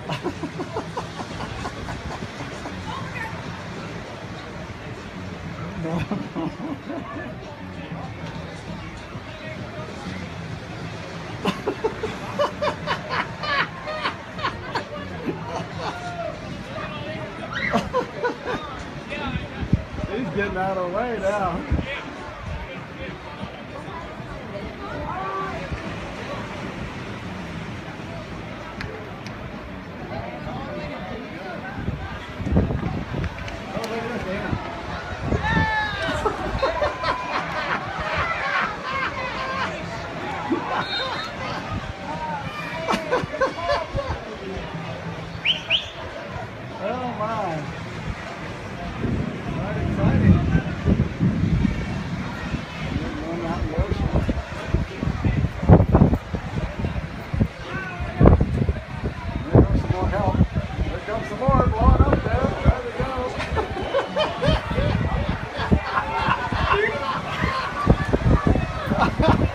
No. He's getting out of the way now. Oh my. Quite exciting. Going out in the ocean. There goes some more help. There comes some more blowing up there. There they go.